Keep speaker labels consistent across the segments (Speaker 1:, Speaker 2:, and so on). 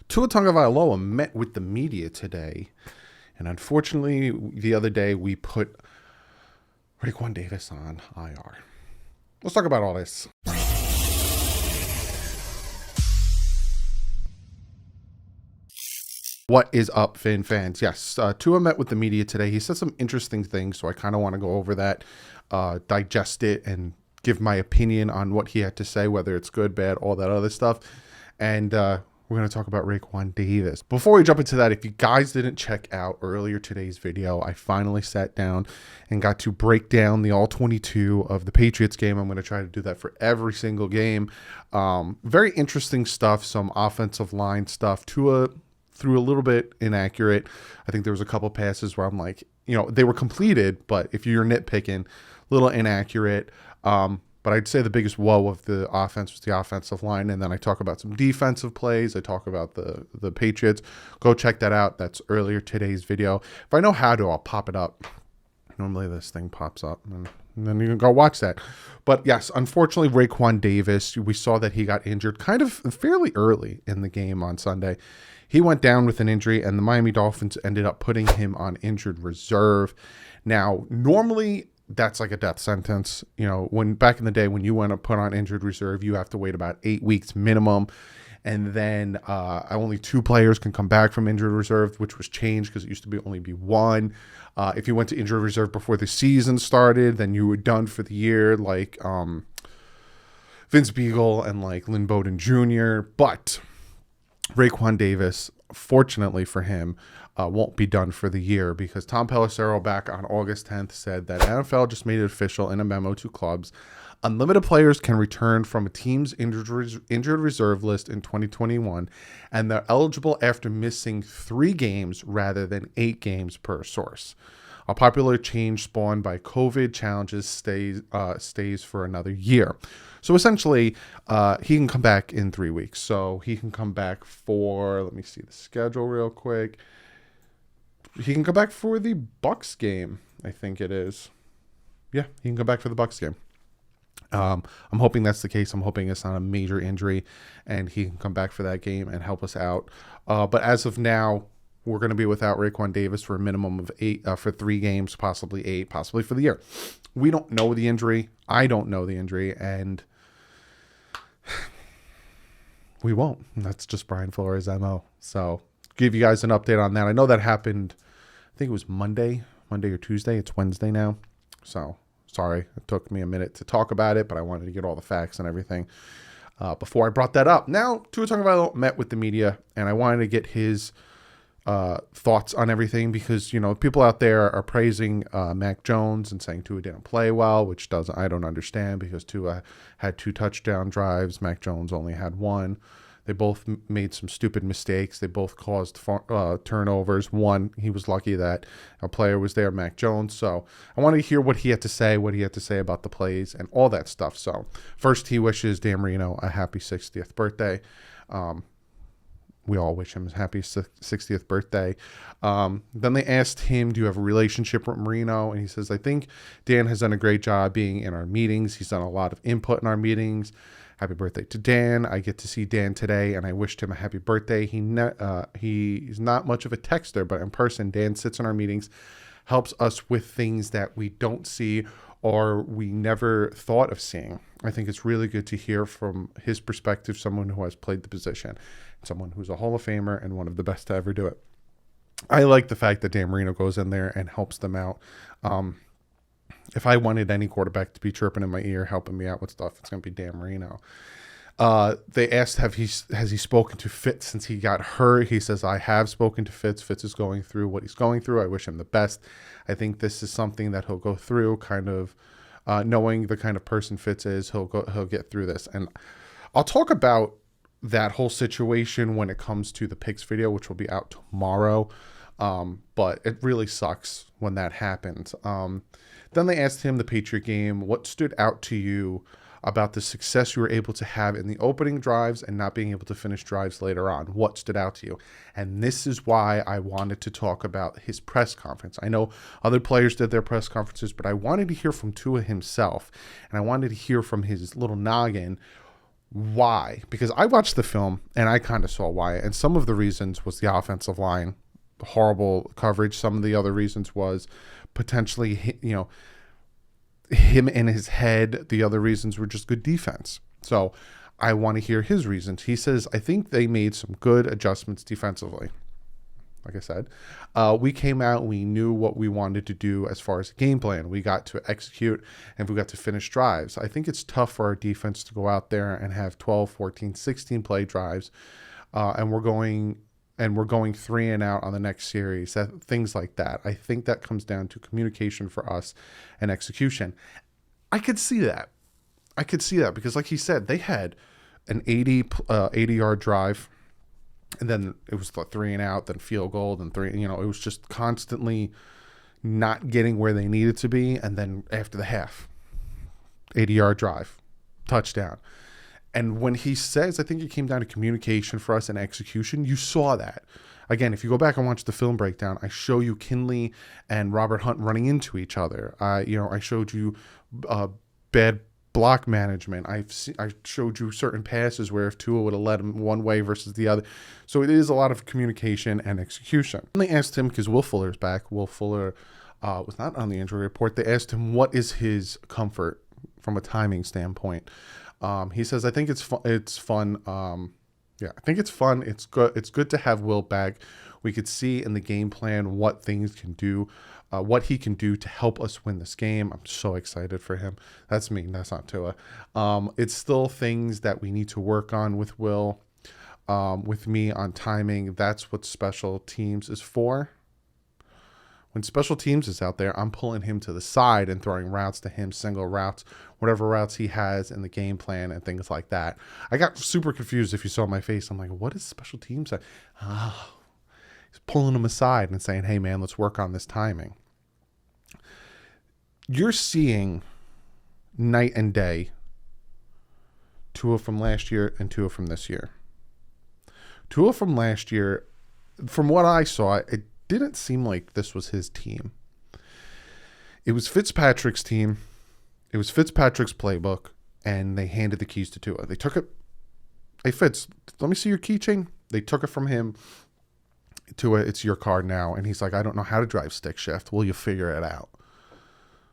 Speaker 1: Tua Tagovailoa met with the media today, and unfortunately, the other day we put Raekwon Davis on IR. Let's talk about all this. What is up, Finn fans? Yes, Tua met with the media today. He said some interesting things, so I kind of want to go over that, digest it, and give my opinion on what he had to say, whether it's good, bad, all that other stuff. And we're going to talk about Raekwon Davis. Before we jump into that, if you guys didn't check out earlier today's video, I finally sat down and got to break down the all 22 of the Patriots game. I'm going to try to do that for every single game. Very interesting stuff, some offensive line stuff. Tua threw a little bit inaccurate. I think there was a couple passes where I'm like, they were completed, but if you're nitpicking, a little inaccurate. But I'd say the biggest woe of the offense was the offensive line. And then I talk about some defensive plays. I talk about the Patriots. Go check that out. That's earlier today's video. If I know how to, I'll pop it up. Normally this thing pops up and then you can go watch that. But yes, unfortunately, Raekwon Davis, we saw that he got injured kind of fairly early in the game on Sunday. He went down with an injury, and the Miami Dolphins ended up putting him on injured reserve. Now, normally that's like a death sentence. When back in the day when you want to put on injured reserve, you have to wait about 8 weeks minimum. And then only 2 players can come back from injured reserve, which was changed because it used to only be 1. If you went to injured reserve before the season started, then you were done for the year, like Vince Beagle and like Lynn Bowden Jr. But Raekwon Davis, fortunately for him, won't be done for the year because Tom Pelissero back on August 10th said that NFL just made it official in a memo to clubs. Unlimited players can return from a team's injured reserve list in 2021, and they're eligible after missing 3 games rather than 8 games per source. A popular change spawned by COVID challenges stays for another year. So essentially, he can come back in 3 weeks. So he can come back for, let me see the schedule real quick. He can come back for the Bucks game, I think it is. Yeah, he can come back for the Bucks game. I'm hoping that's the case. I'm hoping it's not a major injury and he can come back for that game and help us out. But as of now, we're going to be without Raekwon Davis for a minimum of 8 for 3 games, possibly 8, possibly for the year. We don't know the injury. I don't know the injury, and we won't. That's just Brian Flores' MO. So give you guys an update on that. I know that happened, I think it was Monday or Tuesday. It's Wednesday now. So sorry, it took me a minute to talk about it, but I wanted to get all the facts and everything before I brought that up. Now, Tua Tagovailoa met with the media, and I wanted to get his thoughts on everything because, people out there are praising Mac Jones and saying Tua didn't play well, which I don't understand because Tua had 2 touchdown drives. Mac Jones only had 1. They both made some stupid mistakes. They both caused turnovers. One, he was lucky that a player was there, Mac Jones. So I wanted to hear what he had to say about the plays and all that stuff. So first, he wishes Dan Marino a happy 60th birthday. We all wish him a happy 60th birthday. Then they asked him, do you have a relationship with Marino? And he says, I think Dan has done a great job being in our meetings. He's done a lot of input in our meetings. Happy birthday to Dan. I get to see Dan today, and I wished him a happy birthday. He's not much of a texter, but in person, Dan sits in our meetings, helps us with things that we don't see or we never thought of seeing. I think it's really good to hear from his perspective, someone who has played the position, someone who's a Hall of Famer and one of the best to ever do it. I like the fact that Dan Marino goes in there and helps them out. If I wanted any quarterback to be chirping in my ear, helping me out with stuff, it's going to be Dan Marino. They asked, has he spoken to Fitz since he got hurt? He says, I have spoken to Fitz. Fitz is going through what he's going through. I wish him the best. I think this is something that he'll go through, kind of knowing the kind of person Fitz is. He'll get through this. And I'll talk about that whole situation when it comes to the picks video, which will be out tomorrow. But it really sucks when that happens. Then they asked him the Patriot game, what stood out to you about the success you were able to have in the opening drives and not being able to finish drives later on? What stood out to you? And this is why I wanted to talk about his press conference. I know other players did their press conferences, but I wanted to hear from Tua himself, and I wanted to hear from his little noggin why, because I watched the film and I kind of saw why. And some of the reasons was the offensive line, horrible coverage. Some of the other reasons was potentially, him in his head. The other reasons were just good defense. So I want to hear his reasons. He says, I think they made some good adjustments defensively. Like I said, we came out, we knew what we wanted to do as far as the game plan. We got to execute and we got to finish drives. I think it's tough for our defense to go out there and have 12, 14, 16 play drives. And we're going 3 and out on the next series, things like that. I think that comes down to communication for us and execution. I could see that because like he said, they had an 80-yard drive. And then it was 3 and out, then field goal, then 3. It was just constantly not getting where they needed to be. And then after the half, 80-yard drive, touchdown. And when he says, I think it came down to communication for us and execution, you saw that. Again, if you go back and watch the film breakdown, I show you Kinley and Robert Hunt running into each other. I showed you bad block management. I showed you certain passes where if Tua would have led him one way versus the other. So it is a lot of communication and execution. And they asked him, because Will Fuller's back. Will Fuller was not on the injury report. They asked him what is his comfort from a timing standpoint. He says, I think it's fun. I think it's fun. It's good. It's good to have Will back. We could see in the game plan what things can do, what he can do to help us win this game. I'm so excited for him. That's me. That's not Tua. It's still things that we need to work on with Will, with me on timing. That's what special teams is for. When special teams is out there, I'm pulling him to the side and throwing routes to him, single routes, whatever routes he has in the game plan and things like that. I got super confused if you saw my face. I'm like, what is special teams? He's pulling him aside and saying, hey, man, let's work on this timing. You're seeing night and day Tua from last year and Tua from this year. Tua from last year, from what I saw, it didn't seem like this was his team. It was Fitzpatrick's team. It was Fitzpatrick's playbook, and they handed the keys to Tua. They took it. Hey, Fitz, let me see your keychain. They took it from him. Tua, it's your card now. And he's like, I don't know how to drive stick shift. Will you figure it out?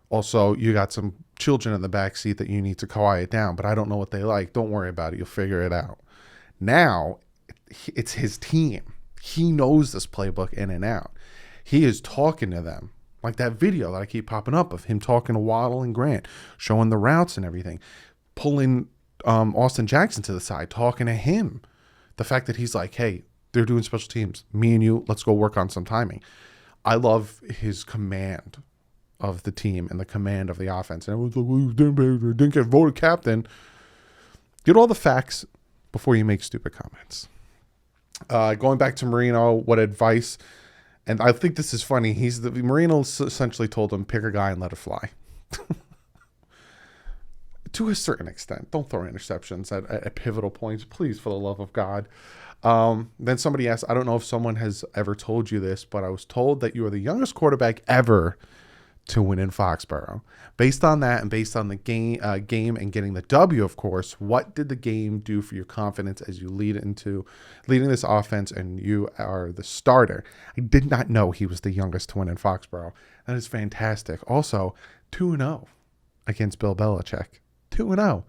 Speaker 1: Also, you got some children in the back seat that you need to quiet down, but I don't know what they like. Don't worry about it. You'll figure it out. Now, it's his team. He knows this playbook in and out. He is talking to them. Like that video that I keep popping up of him talking to Waddle and Grant, showing the routes and everything, pulling Austin Jackson to the side, talking to him. The fact that he's like, hey, they're doing special teams. Me and you, let's go work on some timing. I love his command of the team and the command of the offense. And everyone's like, well, didn't get voted captain. Get all the facts before you make stupid comments. Going back to Marino, what advice? And I think this is funny. Marino essentially told him, pick a guy and let it fly. To a certain extent. Don't throw interceptions at pivotal points, please, for the love of God. Then somebody asked, I don't know if someone has ever told you this, but I was told that you are the youngest quarterback ever to win in Foxborough. Based on that and based on the game and getting the W, of course, what did the game do for your confidence as you lead into leading this offense and you are the starter? I did not know he was the youngest to win in Foxborough. That is fantastic. Also, 2-0 against Bill Belichick. 2-0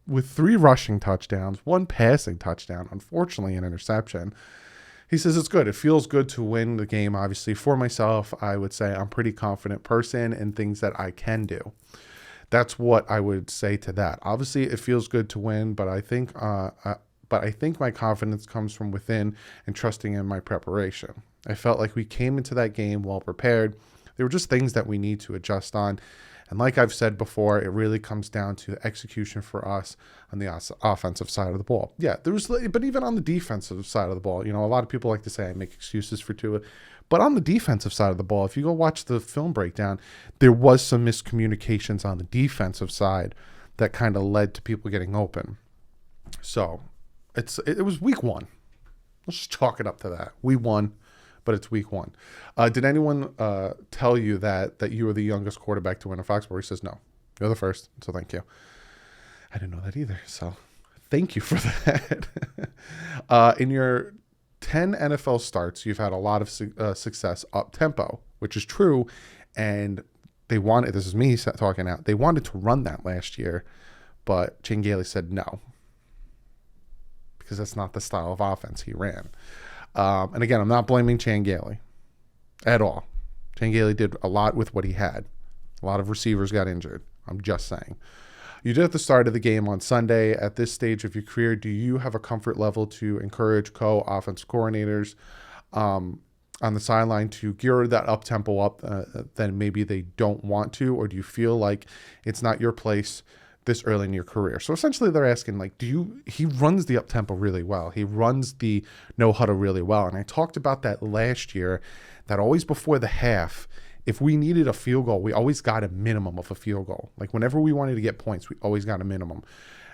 Speaker 1: with 3 rushing touchdowns, 1 passing touchdown, unfortunately an interception. He says it's good. It feels good to win the game. Obviously, for myself, I would say I'm a pretty confident person in things that I can do. That's what I would say to that. Obviously, it feels good to win, but I think my confidence comes from within and trusting in my preparation. I felt like we came into that game well prepared. There were just things that we need to adjust on. And like I've said before, it really comes down to execution for us on the offensive side of the ball. Yeah, but even on the defensive side of the ball, a lot of people like to say I make excuses for Tua. But on the defensive side of the ball, if you go watch the film breakdown, there was some miscommunications on the defensive side that kind of led to people getting open. So it was week 1. Let's just chalk it up to that. We won. But it's week 1. Did anyone tell you that you were the youngest quarterback to win a Foxborough? He says, no, you're the first. So thank you. I didn't know that either. So Thank you for that. In your 10 NFL starts, you've had a lot of success up tempo, which is true. And they wanted, this is me talking out, they wanted to run that last year, but Chan Gailey said no, because that's not the style of offense he ran. And again, I'm not blaming Chan Gailey at all. Chan Gailey did a lot with what he had. A lot of receivers got injured. I'm just saying. You did at the start of the game on Sunday. At this stage of your career, do you have a comfort level to encourage co-offensive coordinators on the sideline to gear that up-tempo up then maybe they don't want to? Or do you feel like it's not your place this early in your career? So essentially they're asking, like, he runs the up-tempo really well. He runs the no-huddle really well. And I talked about that last year, that always before the half, if we needed a field goal, we always got a minimum of a field goal. Like whenever we wanted to get points, we always got a minimum.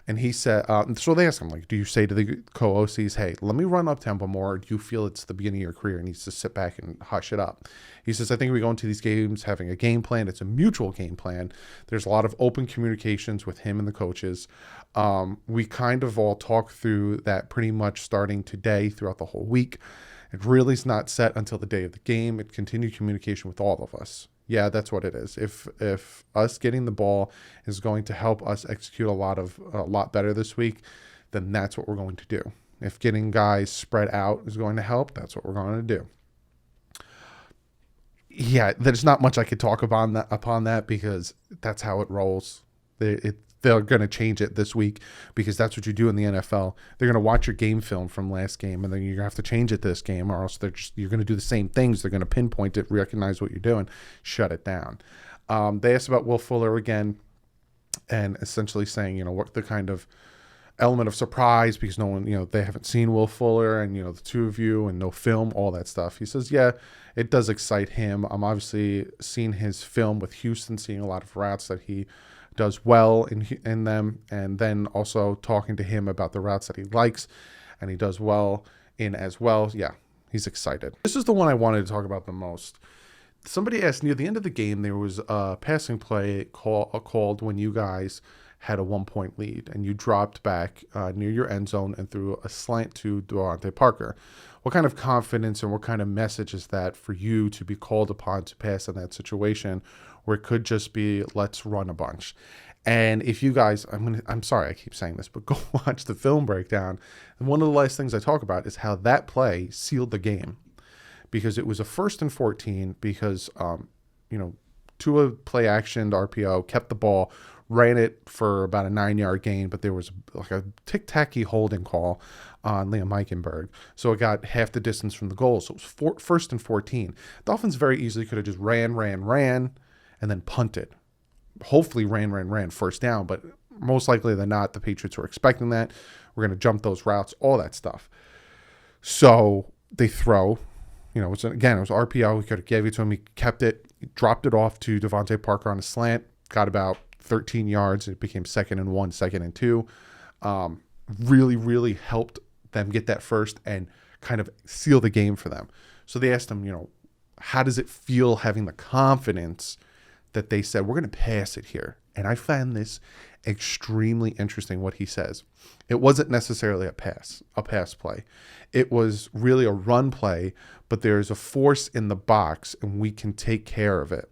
Speaker 1: And he said, so they asked him, like, do you say to the co-OCs, hey, let me run up tempo more, or do you feel it's the beginning of your career and needs to sit back and hush it up? He says, I think we go into these games having a game plan. It's a mutual game plan. There's a lot of open communications with him and the coaches. We kind of all talk through that pretty much starting today throughout the whole week. It really is not set until the day of the game. It continued communication with all of us. Yeah, that's what it is. If us getting the ball is going to help us execute a lot better this week, then that's what we're going to do. If getting guys spread out is going to help, that's what we're going to do. Yeah, there's not much I could talk upon that because that's how it rolls. They're going to change it this week because that's what you do in the NFL. They're going to watch your game film from last game, and then you're going to have to change it this game, or else you're going to do the same things. They're going to pinpoint it, recognize what you're doing, shut it down. They asked about Will Fuller again, and essentially saying, what the kind of element of surprise, because no one, they haven't seen Will Fuller, and, the two of you, and no film, all that stuff. He says, yeah, it does excite him. I'm obviously seeing his film with Houston, seeing a lot of routes that he does well in them, and then also talking to him about the routes that he likes and he does well in as well. Yeah, he's excited. This is the one I wanted to talk about the most. Somebody asked, near the end of the game, there was a passing play called when you guys had a 1-point lead and you dropped back near your end zone and threw a slant to Devontae Parker. What kind of confidence and what kind of message is that for you to be called upon to pass in that situation where it could just be, let's run a bunch? And if you guys, I'm sorry I keep saying this, but go watch the film breakdown. And one of the last things I talk about is how that play sealed the game, because it was a 1st and 14 because, Tua play actioned RPO, kept the ball, ran it for about a 9-yard gain, but there was like a tic-tacky holding call on Liam Eichenberg. So it got half the distance from the goal. So it was 1st and 14. Dolphins very easily could have just ran, and then punted. Hopefully ran first down, but most likely than not, the Patriots were expecting that. We're going to jump those routes, all that stuff. So they throw, it was RPO. He could have gave it to him. He kept it, dropped it off to Devontae Parker on a slant, got about 13 yards. It became 2nd and 1, 2nd and 2. Really, really helped them get that first and kind of seal the game for them. So they asked him, how does it feel having the confidence that they said, we're going to pass it here? And I found this extremely interesting, what he says. It wasn't necessarily a pass play. It was really a run play, but there's a force in the box and we can take care of it.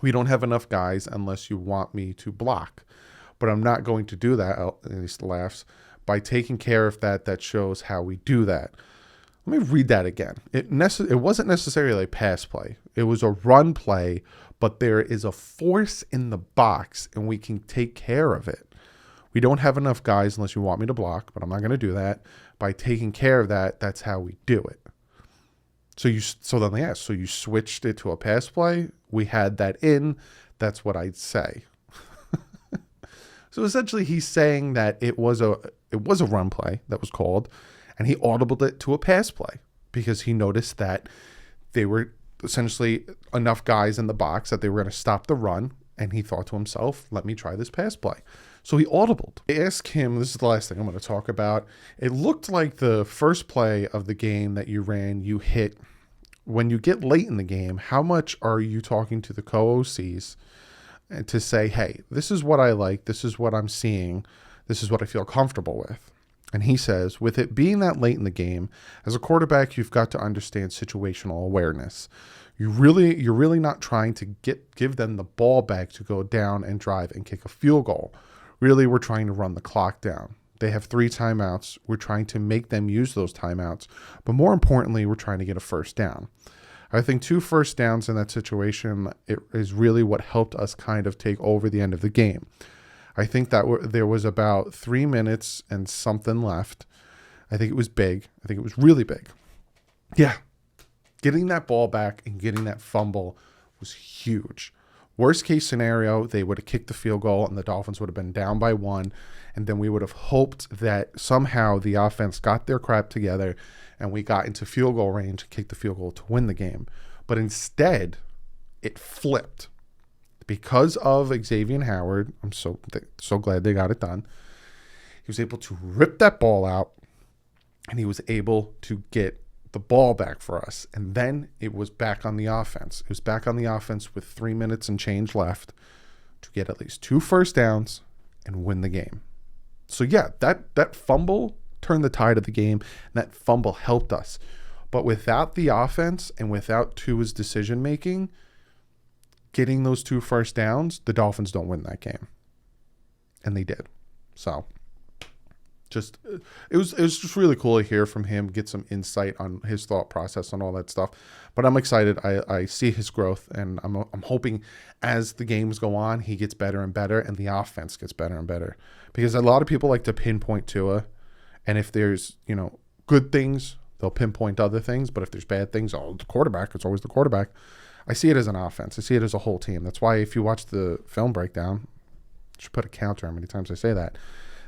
Speaker 1: We don't have enough guys unless you want me to block, but I'm not going to do that, at least laughs, by taking care of that. That shows how we do that. Let me read that again. It wasn't necessarily a pass play. It was a run play, but there is a force in the box and we can take care of it. We don't have enough guys unless you want me to block, but I'm not going to do that. By taking care of that, that's how we do it. So then they asked, so you switched it to a pass play? We had that in. That's what I'd say. So essentially he's saying that it was a run play that was called, and he audibled it to a pass play because he noticed that they were essentially enough guys in the box that they were going to stop the run, and he thought to himself, let me try this pass play. So he audibled. They asked him, this is the last thing I'm going to talk about. It looked like the first play of the game that you ran, you hit. When you get late in the game, how much are you talking to the co-OCs to say, hey, this is what I like, this is what I'm seeing, This is what I feel comfortable with. And he says, with it being that late in the game, as a quarterback, you've got to understand situational awareness. You're really not trying to give them the ball back to go down and drive and kick a field goal. Really, we're trying to run the clock down. They have 3 timeouts. We're trying to make them use those timeouts. But more importantly, we're trying to get a first down. I think 2 first downs in that situation is really what helped us kind of take over the end of the game. I think that there was about 3 minutes and something left. I think it was big. I think it was really big. Yeah. Getting that ball back and getting that fumble was huge. Worst case scenario, they would have kicked the field goal and the Dolphins would have been down by 1. And then we would have hoped that somehow the offense got their crap together and we got into field goal range and kicked the field goal to win the game. But instead, it flipped. Because of Xavier Howard, I'm so glad they got it done. He was able to rip that ball out and he was able to get the ball back for us. And then it was back on the offense. It was back on the offense with 3 minutes and change left to get at least 2 first downs and win the game. So yeah, that fumble turned the tide of the game, and that fumble helped us. But without the offense and without Tua's decision making, getting those 2 first downs, the Dolphins don't win that game. And they did. So it was just really cool to hear from him, get some insight on his thought process and all that stuff. But I'm excited. I see his growth, and I'm hoping as the games go on, he gets better and better, and the offense gets better and better. Because a lot of people like to pinpoint Tua, and if there's good things, they'll pinpoint other things. But if there's bad things, the quarterback. It's always the quarterback. I see it as an offense. I see it as a whole team. That's why if you watch the film breakdown, I should put a counter how many times I say that.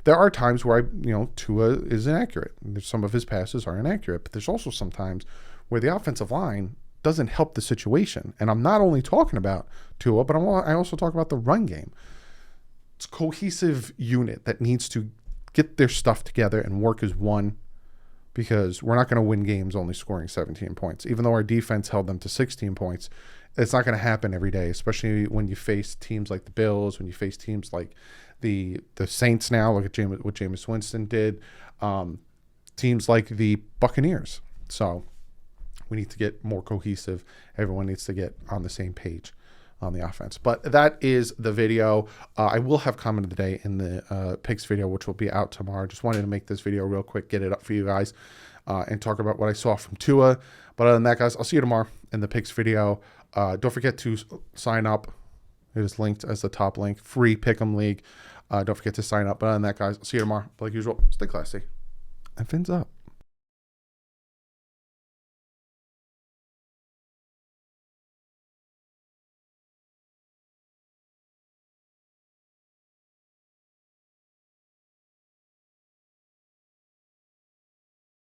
Speaker 1: There are times where Tua is inaccurate. Some of his passes are inaccurate, but there's also some times where the offensive line doesn't help the situation. And I'm not only talking about Tua, but I also talk about the run game. It's a cohesive unit that needs to get their stuff together and work as one, because we're not going to win games only scoring 17 points. Even though our defense held them to 16 points, it's not going to happen every day, especially when you face teams like the Bills, when you face teams like the Saints now. Look at what Jameis Winston did. Teams like the Buccaneers. So we need to get more cohesive. Everyone needs to get on the same page on the offense. But that is the video. I will have comment of the day in the picks video, which will be out tomorrow. Just wanted to make this video real quick, get it up for you guys, and talk about what I saw from Tua. But other than that, guys, I'll see you tomorrow in the picks video. Don't forget to sign up. It is linked as the top link. Free Pick'em League. Don't forget to sign up. But other than that, guys, I'll see you tomorrow. But like usual, stay classy. And fins up.